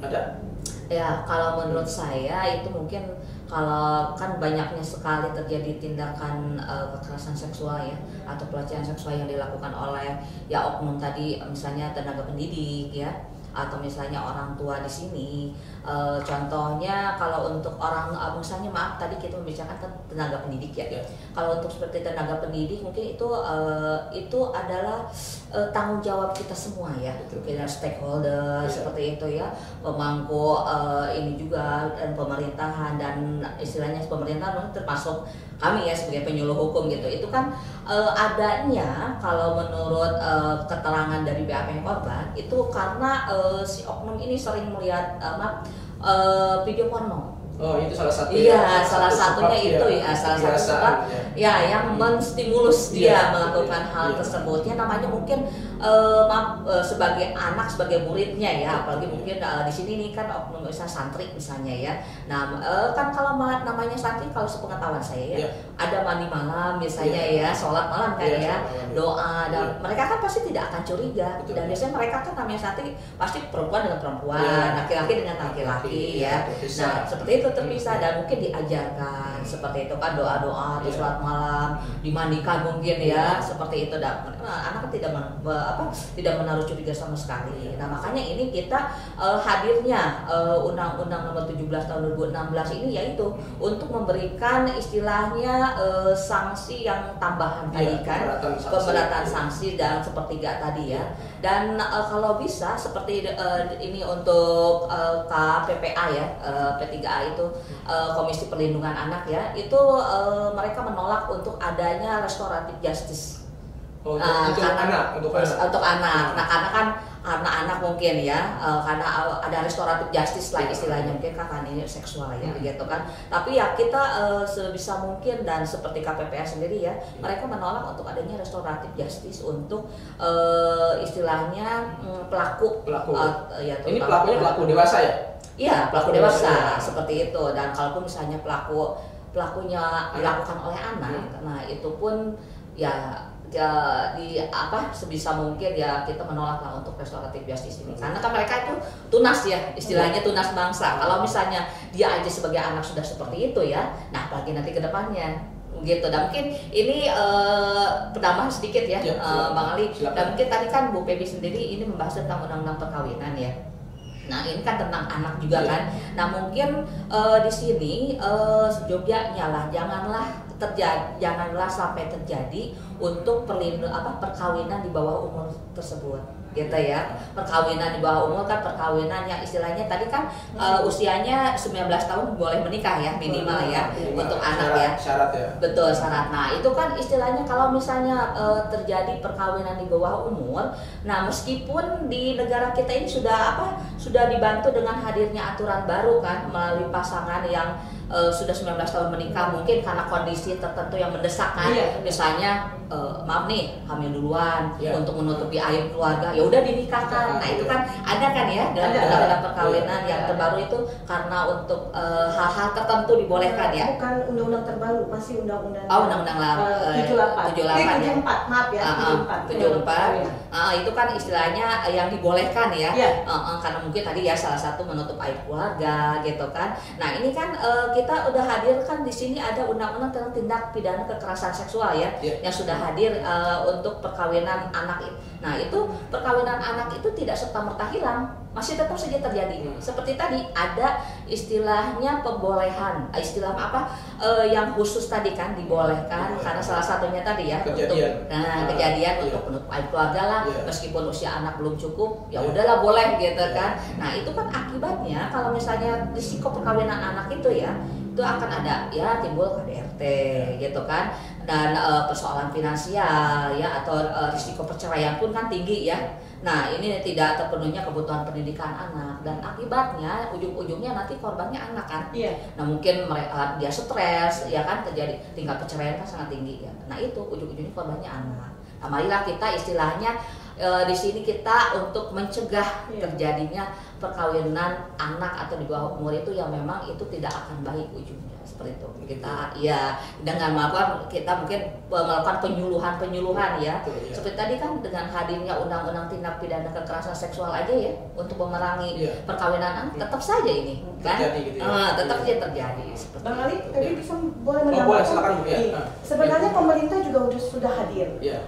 Ada? Ya, kalau menurut saya itu mungkin kalau kan banyaknya sekali terjadi tindakan kekerasan seksual ya atau pelecehan seksual yang dilakukan oleh ya oknum tadi, misalnya tenaga pendidik ya atau misalnya orang tua di sini. Contohnya kalau untuk orang misalnya maaf tadi kita membicarakan tenaga pendidik ya. Kalau untuk seperti tenaga pendidik mungkin itu adalah tanggung jawab kita semua ya. Kita stakeholder seperti itu ya, pemangku ini juga dan pemerintahan dan istilahnya pemerintah termasuk kami ya sebagai penyuluh hukum gitu. Itu kan adanya kalau menurut keterangan dari BAP korban itu karena si oknum ini sering melihat video porno. Oh, itu salah satu. Iya, salah satunya itu ya, salah satu sebab ya yang menstimulus dia melakukan hal tersebut. Ya namanya mungkin sebagai anak, sebagai muridnya ya, apalagi mungkin di sini nih kan oknum misalnya santri misalnya ya. Nah, kan kalau namanya santri kalau sepengetahuan saya ya, ada mandi malam misalnya ya, sholat malam kan ya, doa dan mereka kan pasti tidak akan curiga. Dan biasanya mereka kan namanya santri pasti perempuan dengan perempuan, laki-laki dengan laki-laki ya. Nah, seperti itu terpisah dan mungkin diajarkan seperti itu kan doa-doa atau sholat malam, dimandikan mungkin ya seperti itu. Dan anak tidak menaruh curiga sama sekali. Nah makanya ini kita hadirnya Undang-Undang Nomor 17 Tahun 2016 ini yaitu untuk memberikan istilahnya sanksi yang tambahan tadi kan, pemberatan sanksi dan sepertiga tadi ya. Dan kalau bisa seperti ini untuk KPPA ya, P3A itu Komisi Perlindungan Anak ya, itu mereka menolak untuk adanya restoratif justice. Untuk anak. Nah karena kan anak mungkin ya, karena ada restoratif justice lah istilahnya, mungkin kan ini seksual ya gitu kan. Tapi ya kita sebisa mungkin dan seperti KPPA sendiri ya, mereka menolak untuk adanya restoratif justice untuk istilahnya pelaku. Ya, ini pelakunya pelaku dewasa ya? Iya, pelaku dewasa seperti itu. Dan kalaupun misalnya pelakunya dilakukan oleh anak, nah itu pun ya sebisa mungkin ya kita menolak lah untuk restoratif justice ini karena kan mereka itu tunas ya istilahnya, tunas bangsa. Kalau misalnya dia aja sebagai anak sudah seperti itu ya, nah apalagi nanti ke depannya gitu. Dan mungkin ini penambahan sedikit ya, Bang Ali. Dan mungkin tadi kan Bu Pebi sendiri ini membahas tentang undang-undang perkawinan ya. Nah ini kan tentang anak juga kan. Nah mungkin di sini sejogjanya lah janganlah sampai terjadi untuk perkawinan di bawah umur tersebut gitu ya. Perkawinan di bawah umur kan perkawinan yang istilahnya tadi kan usianya 19 tahun boleh menikah ya minimal ya untuk anak ya. Syarat ya. Betul, syarat. Nah, itu kan istilahnya kalau misalnya terjadi perkawinan di bawah umur, nah meskipun di negara kita ini sudah dibantu dengan hadirnya aturan baru kan melalui pasangan yang sudah 19 tahun menikah, mungkin karena kondisi tertentu yang mendesak kan, misalnya maaf nih hamil duluan untuk menutupi aib keluarga, ya udah dinikahkan. Nah itu kan ada kan ya dalam undang-undang perkawinan yang terbaru itu karena untuk hal-hal tertentu dibolehkan ya. Bukan undang-undang terbaru, masih undang-undang. Undang-undang 78 ya. 74 maaf ya. 74 itu kan istilahnya yang dibolehkan ya. Karena mungkin tadi ya salah satu menutup aib keluarga gitu kan. Nah ini kan kita udah hadirkan di sini ada undang-undang tentang tindak pidana kekerasan seksual ya, yang sudah hadir untuk perkawinan anak. Nah itu perkawinan anak itu tidak serta-merta hilang, masih tetap saja terjadi. Seperti tadi ada istilahnya pembolehan, istilah yang khusus tadi kan dibolehkan karena salah satunya tadi ya kejadian untuk penutup aib keluarga lah, meskipun usia anak belum cukup ya udahlah boleh gitu kan. Nah itu kan akibatnya kalau misalnya risiko perkawinan anak itu ya itu akan ada ya timbul KDRT gitu kan, dan persoalan finansial ya atau risiko perceraian pun kan tinggi ya. Nah ini tidak terpenuhnya kebutuhan pendidikan anak dan akibatnya ujung-ujungnya nanti korbannya anak kan. Nah mungkin mereka dia stres ya kan, terjadi tingkat perceraian kan sangat tinggi ya. Nah itu ujung-ujungnya korbannya anak. Nah marilah kita istilahnya di sini kita untuk mencegah terjadinya perkawinan anak atau di bawah umur itu yang memang itu tidak akan baik ujungnya. seperti itu. Kita ya dengan melakukan kita mungkin melakukan penyuluhan ya. Betul, ya. Seperti tadi kan dengan hadirnya undang-undang tindak pidana kekerasan seksual aja ya untuk memerangi perkawinan anak, tetap saja ini kan terjadi gitu ya. tetap saja terjadi. Bang Ali, tadi bisa boleh boleh, menambahkan? silakan, Bu, ya. Sebenarnya pemerintah juga sudah hadir Ya.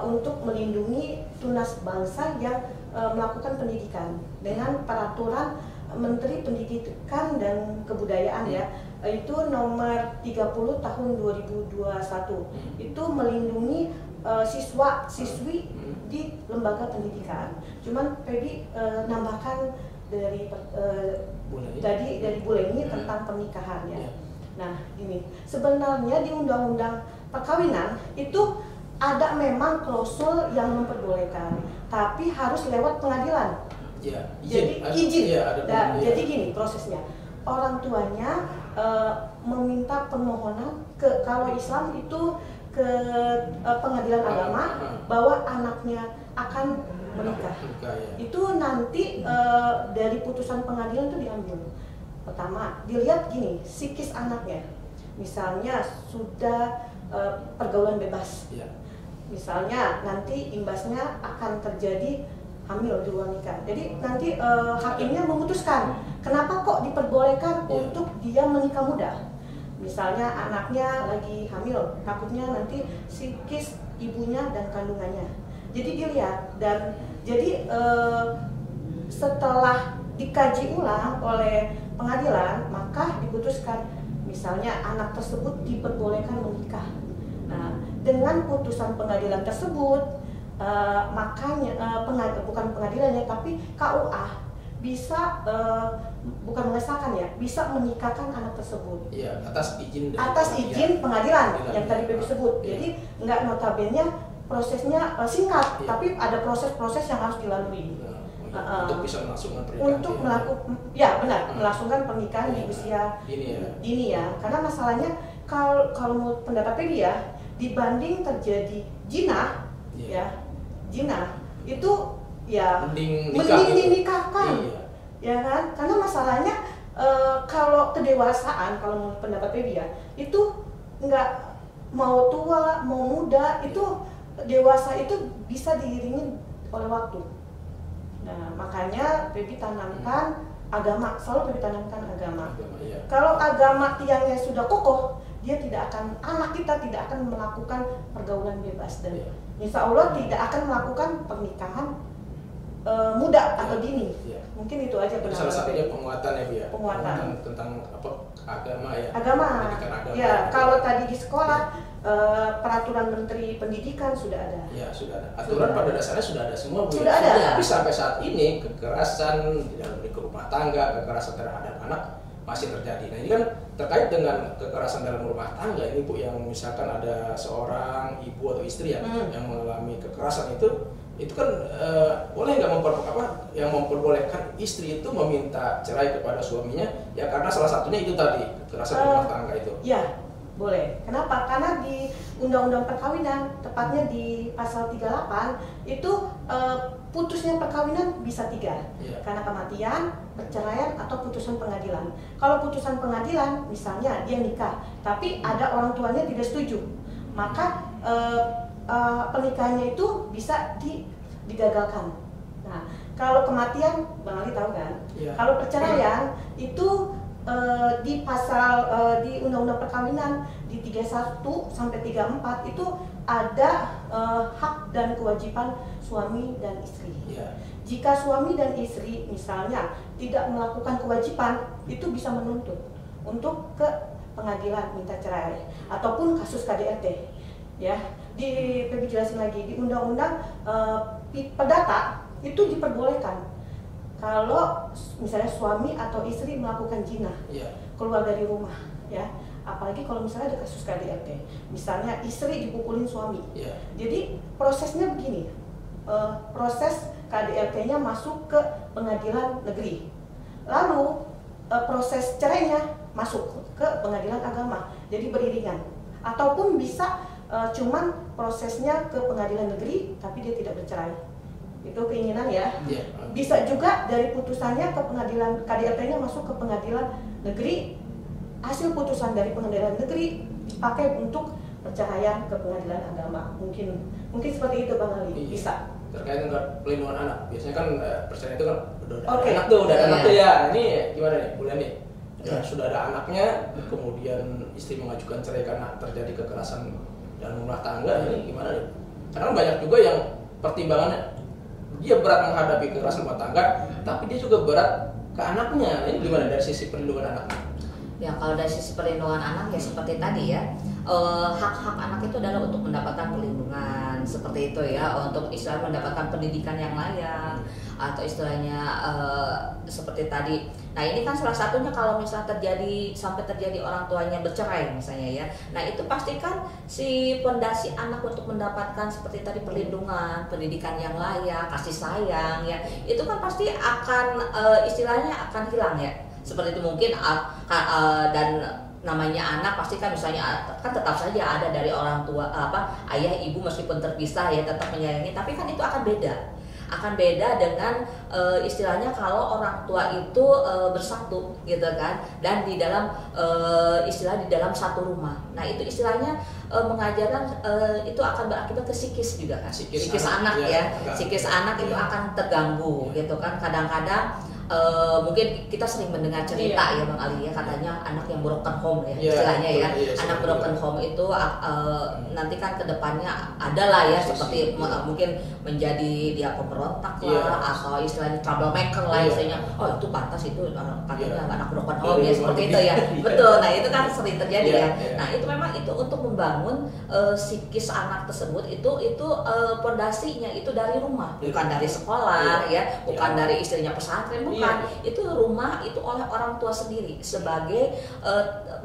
untuk melindungi tunas bangsa yang melakukan pendidikan dengan peraturan Menteri Pendidikan dan Kebudayaan ya, itu nomor 30 tahun 2021. Itu melindungi siswa-siswi di lembaga pendidikan. Cuman Feby nambahkan dari dari Bu Leni tentang pernikahan ya. Nah, ini sebenarnya di Undang-Undang Perkawinan itu ada memang klausul yang memperbolehkan, tapi harus lewat pengadilan. Ya, Jadi izin. Ya, Jadi gini prosesnya, orang tuanya meminta permohonan ke, kalau Islam itu ke pengadilan agama bahwa anaknya akan menikah. Itu nanti dari putusan pengadilan itu diambil. Pertama, dilihat gini, psikis anaknya. Misalnya sudah pergaulan bebas. Misalnya nanti imbasnya akan terjadi hamil di luar nikah. Jadi nanti hakimnya memutuskan kenapa kok diperbolehkan untuk dia menikah muda. Misalnya anaknya lagi hamil, takutnya nanti psikis ibunya dan kandungannya. Jadi dilihat dan jadi setelah dikaji ulang oleh pengadilan, maka diputuskan misalnya anak tersebut diperbolehkan menikah. Nah, dengan putusan pengadilan tersebut makanya bukan pengadilannya tapi KUA bisa bukan mengesahkan ya, bisa menikahkan anak tersebut. Iya, atas izin pengadilan yang tadi Feby sebut. Jadi nggak notabene prosesnya singkat, tapi ada proses-proses yang harus dilalui. Untuk bisa melangsungkan pernikahan. Untuk melangsungkan pernikahan di usia dini ya. Karena masalahnya kalau menurut pendapat Feby ya, dibanding terjadi zina zina itu ya mending dinikahkan, ya kan? Karena masalahnya kalau kedewasaan, kalau menurut pendapat Feby ya, itu nggak mau tua mau muda, itu dewasa itu bisa diiringi oleh waktu. Nah, makanya Feby tanamkan agama, selalu Feby tanamkan agama. Kalau agama tiangnya sudah kokoh, dia tidak akan, anak kita tidak akan melakukan pergaulan bebas dan insya Allah tidak akan melakukan pernikahan muda atau dini. Mungkin itu aja. Salah satunya penguatan ya, Bu ya. Penguatan tentang apa agama ya. Agama. Ya, kalau tadi di sekolah peraturan Menteri Pendidikan sudah ada. Ya, sudah ada. Aturan pada dasarnya sudah ada semua, Bu. Sudah ada. Tapi sampai saat ini kekerasan di dalam lingkup rumah tangga, kekerasan terhadap anak masih terjadi. Nah, ini kan terkait dengan kekerasan dalam rumah tangga ini, Bu, yang misalkan ada seorang ibu atau istri yang mengalami kekerasan itu kan boleh nggak memperbolehkan istri itu meminta cerai kepada suaminya ya, karena salah satunya itu tadi kekerasan rumah tangga itu. Ya, boleh. Kenapa? Karena di Undang-Undang Perkawinan, tepatnya di pasal 38 itu putusnya perkawinan bisa 3, karena kematian, perceraian, atau putusan pengadilan. Kalau putusan pengadilan, misalnya dia nikah, tapi ada orang tuanya tidak setuju, maka pernikahannya itu bisa digagalkan. Nah, kalau kematian, Bang Ali tahu kan? Kalau perceraian itu di pasal di Undang-Undang Perkawinan di 31 sampai 34 itu ada hak dan kewajiban suami dan istri. Jika suami dan istri misalnya tidak melakukan kewajiban, itu bisa menuntut untuk ke pengadilan minta cerai ataupun kasus KDRT. Ya, Feby jelasin lagi di Undang-Undang Perdata itu diperbolehkan. Kalau misalnya suami atau istri melakukan zina, keluar dari rumah, ya, apalagi kalau misalnya ada kasus KDRT, misalnya istri dipukulin suami, jadi prosesnya begini, proses KDRT-nya masuk ke pengadilan negeri, lalu proses cerainya masuk ke pengadilan agama, jadi beriringan, ataupun bisa cuman prosesnya ke pengadilan negeri tapi dia tidak bercerai. Itu keinginan ya. Bisa juga dari putusannya ke pengadilan KDRT-nya masuk ke pengadilan negeri hasil putusan dari pengadilan negeri dipakai untuk perceraian ke pengadilan agama. Mungkin seperti itu Bang Ali. Bisa. Terkait dengan pelindungan anak, biasanya kan perceraian itu kan udah ada anak tuh, ya. Ini gimana nih, boleh nih? Sudah ada anaknya, kemudian istri mengajukan cerai karena terjadi kekerasan dalam rumah tangga, ini gimana nih? Karena banyak juga yang pertimbangannya dia berat menghadapi kekerasan rumah tangga, tapi dia juga berat ke anaknya. Ini gimana dari sisi perlindungan anak? Ya kalau dari sisi perlindungan anak ya seperti tadi ya, hak-hak anak itu adalah untuk mendapatkan perlindungan seperti itu ya, untuk istilah mendapatkan pendidikan yang layak atau istilahnya seperti tadi. Nah ini kan salah satunya kalau misalnya sampai terjadi orang tuanya bercerai misalnya ya. Nah itu pastikan si pondasi anak untuk mendapatkan seperti tadi perlindungan, pendidikan yang layak, kasih sayang ya, itu kan pasti akan istilahnya akan hilang ya. Seperti itu mungkin dan namanya anak pasti kan misalnya kan tetap saja ada dari orang tua ayah ibu meskipun terpisah ya tetap menyayangi, tapi kan itu akan beda dengan istilahnya kalau orang tua itu bersatu gitu kan, dan di dalam istilah di dalam satu rumah. Nah itu istilahnya mengajarkan itu akan berakibat ke psikis juga kan, psikis anak ya, psikis anak itu akan terganggu gitu kan. Kadang-kadang mungkin kita sering mendengar cerita ya Bang Ali ya, katanya anak yang broken home ya istilahnya ya, anak broken home itu nanti kan kedepannya adalah ya seperti mungkin menjadi dia pemberontak lah atau istilahnya troublemaker lah istilahnya, oh itu pantas itu katanya anak broken home ya seperti itu ya. Betul, nah itu kan sering terjadi ya. Nah itu memang itu untuk membangun psikis anak tersebut itu pondasinya itu dari rumah, bukan dari sekolah ya, bukan dari istilahnya pesantren, bukan. Itu rumah itu oleh orang tua sendiri sebagai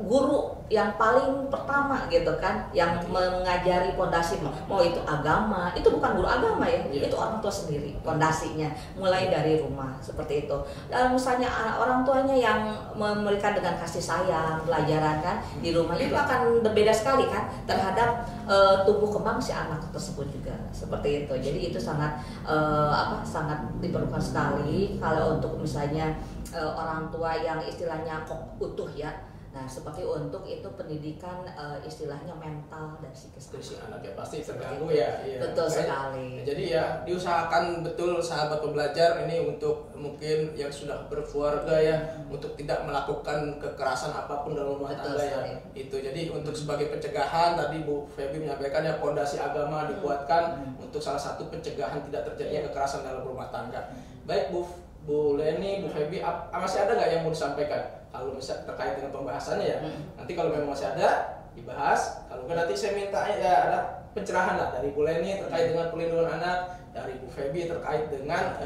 guru yang paling pertama gitu kan, yang mengajari pondasi, mau itu agama, itu bukan guru agama ya, itu orang tua sendiri pondasinya mulai dari rumah seperti itu. Dan misalnya orang tuanya yang memberikan dengan kasih sayang, pelajaran kan di rumah itu akan berbeda sekali kan terhadap tumbuh kembang si anak tersebut juga seperti itu. Jadi itu sangat sangat diperlukan sekali kalau untuk misalnya orang tua yang istilahnya utuh ya. Nah, seperti untuk itu pendidikan istilahnya mental dan psikis anak ya pasti terganggu ya. Betul sekali. Jadi ya diusahakan betul sahabat pembelajar ini untuk mungkin yang sudah berkeluarga ya, untuk tidak melakukan kekerasan apapun dalam rumah tangga ya. Itu jadi untuk sebagai pencegahan tadi Bu Feby menyampaikan ya, pondasi agama dikuatkan untuk salah satu pencegahan tidak terjadinya kekerasan dalam rumah tangga. Baik Bu Leni, Bu Feby, masih ada nggak yang mau disampaikan? Kalau misalnya terkait dengan pembahasannya ya, nanti kalau memang masih ada dibahas. Kalau nggak nanti saya minta ya ada pencerahan lah dari Bu Leni terkait dengan pelindungan anak, dari Bu Feby terkait dengan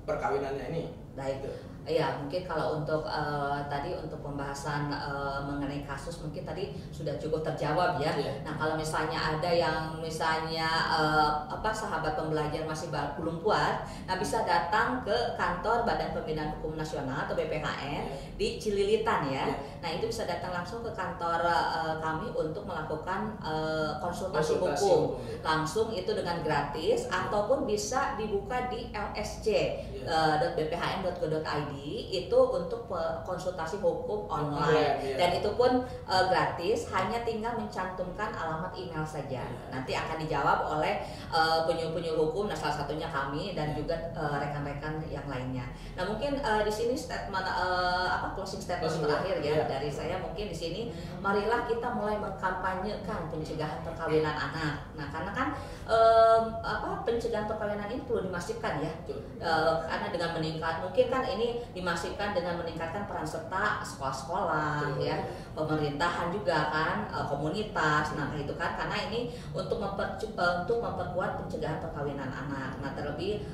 perkawinannya ini. Baik. Ya mungkin kalau untuk tadi untuk pembahasan mengenai kasus mungkin tadi sudah cukup terjawab ya. Nah kalau misalnya ada yang misalnya sahabat pembelajar masih belum puas, nah bisa datang ke kantor Badan Pembinaan Hukum Nasional atau BPHN di Cililitan ya. Nah itu bisa datang langsung ke kantor kami untuk melakukan konsultasi hukum langsung itu dengan gratis, ataupun bisa dibuka di lsc.bphn.go.id itu untuk konsultasi hukum online dan itu pun gratis, hanya tinggal mencantumkan alamat email saja. Nanti akan dijawab oleh penyuluh hukum, nah salah satunya kami dan juga rekan-rekan yang lainnya. Nah mungkin di sini statement closing statement terakhir ya dari saya mungkin di sini, marilah kita mulai mengkampanyekan pencegahan perkawinan anak. Nah karena kan pencegahan perkawinan ini perlu dimasifkan ya, karena dengan meningkat mungkin kan ini dimasifkan dengan meningkatkan peran serta sekolah-sekolah ya, pemerintahan juga kan, komunitas. Nah itu kan karena ini untuk memperkuat pencegahan perkawinan anak. Nah terlebih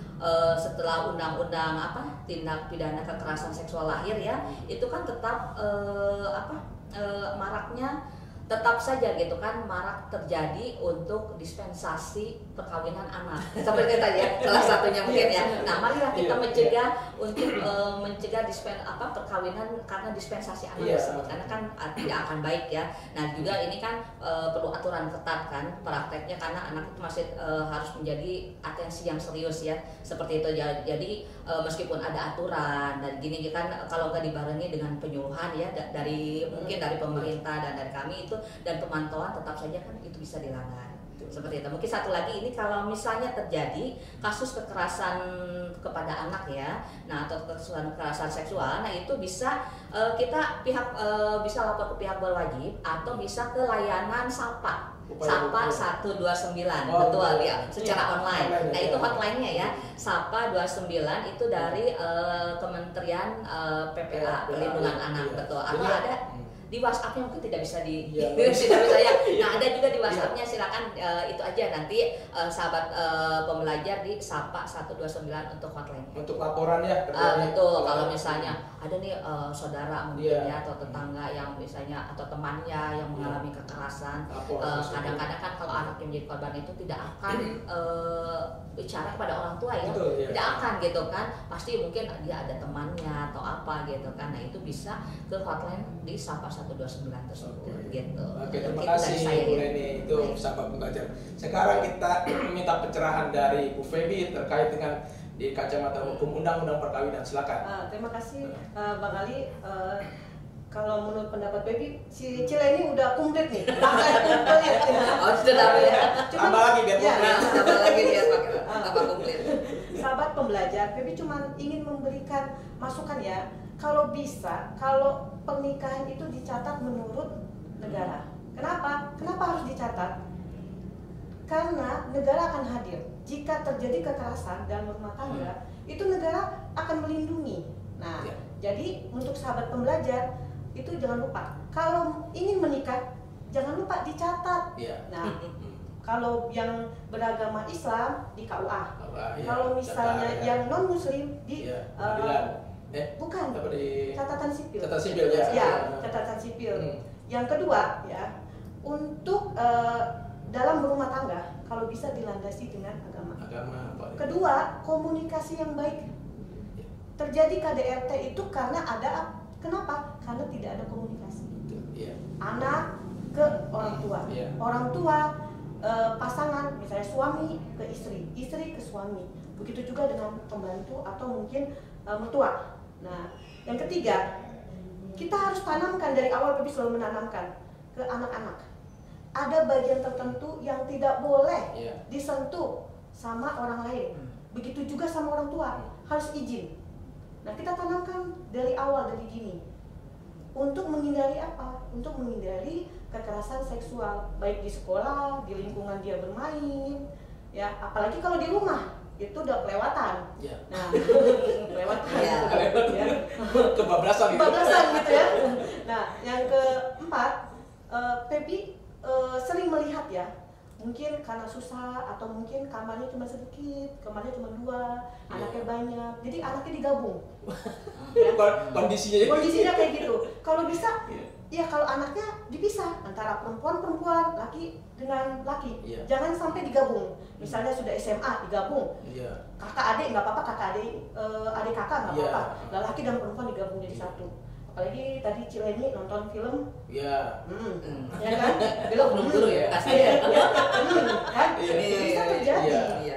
setelah undang-undang tindak pidana kekerasan seksual lahir ya, itu kan tetap maraknya tetap saja gitu kan marak terjadi untuk dispensasi perkawinan anak seperti tadi ya salah satunya mungkin ya. Nah marilah kita mencegah untuk mencegah perkawinan karena dispensasi anak tersebut karena kan tidak akan baik ya. Nah juga ini kan perlu aturan ketat kan prakteknya karena anak itu masih harus menjadi atensi yang serius ya seperti itu. Jadi meskipun ada aturan dan gini kan kalau nggak dibarengi dengan penyuluhan ya dari mungkin dari pemerintah dan dari kami itu dan pemantauan tetap saja kan itu bisa dilanggar seperti itu. Mungkin satu lagi ini kalau misalnya terjadi kasus kekerasan kepada anak ya, nah atau kekerasan seksual, nah itu bisa kita bisa lapor ke pihak berwajib atau bisa ke layanan SAPA. SAPA 129 betul ya secara online. Nah itu hotline-nya ya SAPA 29 itu dari Kementerian PPA Perlindungan Anak betul. Atau ada di WhatsApp-nya mungkin tidak bisa tidak bisa ya. Nah ada juga di WhatsApp-nya silakan itu aja nanti sahabat pembelajar di SAPA 129 untuk hotline. Untuk laporan ya. Betul kalau misalnya ada nih saudara mungkin ya atau tetangga yang misalnya atau temannya yang mengalami kekerasan. Kadang-kadang kan kalau anak yang menjadi korban itu tidak akan bicara kepada orang tua ya. Tidak akan gitu kan. Pasti mungkin dia ada temannya atau apa gitu kan. Nah itu bisa ke hotline di SAPA 129 tersebut gitu. Oke, terima kasih Bu Leni itu sahabat pembelajar. Sekarang kita minta pencerahan dari Bu Febi terkait dengan di kacamata hukum undang-undang perkawinan. Silakan. Terima kasih Bang Ali. Kalau menurut pendapat Febi, si Cile ini udah komplit nih. Sudah ya. Tambah lagi biar tambah komplit. Sahabat pembelajar, Febi cuma ingin memberikan masukan ya. Kalau bisa, kalau pernikahan itu dicatat menurut negara. Kenapa? Kenapa harus dicatat? Karena negara akan hadir. Jika terjadi kekerasan dalam rumah tangga, itu negara akan melindungi. Nah, jadi untuk sahabat pembelajar itu jangan lupa. Kalau ingin menikah, jangan lupa dicatat. Nah, kalau yang beragama Islam di KUA. Kalau misalnya yang non Muslim di bukan catatan sipil. Catatan sipil ya. Catatan sipil. Yang kedua ya, untuk dalam berumah tangga kalau bisa dilandasi dengan agama. Kedua, komunikasi yang baik. Terjadi KDRT itu karena kenapa? Karena tidak ada komunikasi. Anak ke orang tua, orang tua pasangan, misalnya suami ke istri, istri ke suami. Begitu juga dengan pembantu atau mungkin mertua. Nah, yang ketiga, kita harus tanamkan dari awal, Bibi selalu menanamkan ke anak-anak. Ada bagian tertentu yang tidak boleh disentuh sama orang lain. Begitu juga sama orang tua, harus izin. Nah, kita tanamkan dari awal, dari dini. Untuk menghindari apa? Untuk menghindari kekerasan seksual, baik di sekolah, di lingkungan dia bermain, ya, apalagi kalau di rumah. Itu udah kelewatan. Nah, kelewatan ya. Kebablasan gitu ya. Nah, yang keempat, Febi sering melihat ya, mungkin karena susah atau mungkin kamarnya cuma sedikit, kamarnya cuma 2, anaknya banyak, jadi anaknya digabung. Kondisinya kayak gitu. Kalau bisa, ya kalau anaknya dipisah antara perempuan, laki dengan laki, jangan sampai digabung. Misalnya sudah SMA digabung, kakak adik nggak apa-apa, adik kakak nggak apa-apa, laki dan perempuan digabung jadi satu. Apalagi tadi Cileni nonton film, ya kan, belum dulu ya, kan, bisa terjadi.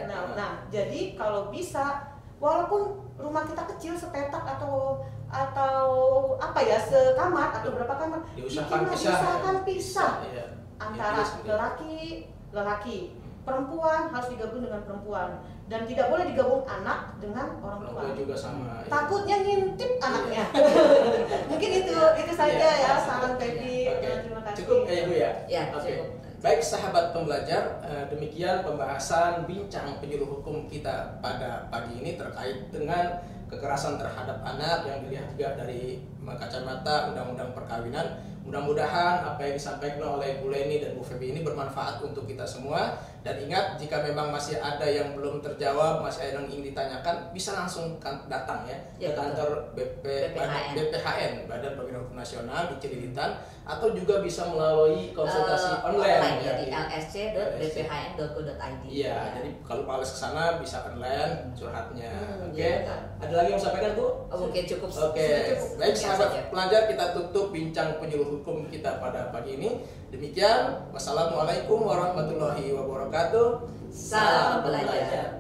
Nah, jadi kalau bisa, walaupun rumah kita kecil sepetak atau apa ya, sekamar atau berapa kamar, diusahakan pisah antara lelaki, perempuan harus digabung dengan perempuan, dan tidak boleh digabung anak dengan orang tua. Juga sama. Takutnya ngintip anaknya. Mungkin itu saja ya saran Febi. Terima kasih. Cukup ya Bu ya. Cukup. Baik sahabat pembelajar, demikian pembahasan bincang penyuluh hukum kita pada pagi ini terkait dengan kekerasan terhadap anak yang dilihat juga dari kacamata undang-undang perkawinan. Mudah-mudahan apa yang disampaikan oleh Bu Leni dan Bu Febi ini bermanfaat untuk kita semua. Dan ingat, jika memang masih ada yang belum terjawab, masih ada yang ingin ditanyakan, bisa langsung datang ya ke kantor BPHN, Badan Pembinaan Hukum Nasional di Cililitan, atau juga bisa melalui konsultasi online ya, di lsc.bphn.go.id. Iya, jadi kalau males ke sana bisa online curhatnya. Oke. Ada lagi yang sampaikan, Bu? Mungkin cukup. Oke. Baik, sahabat pelajar, kita tutup bincang penyuluh hukum kita pada pagi ini. Demikian, wassalamualaikum warahmatullahi wabarakatuh. Salam belajar.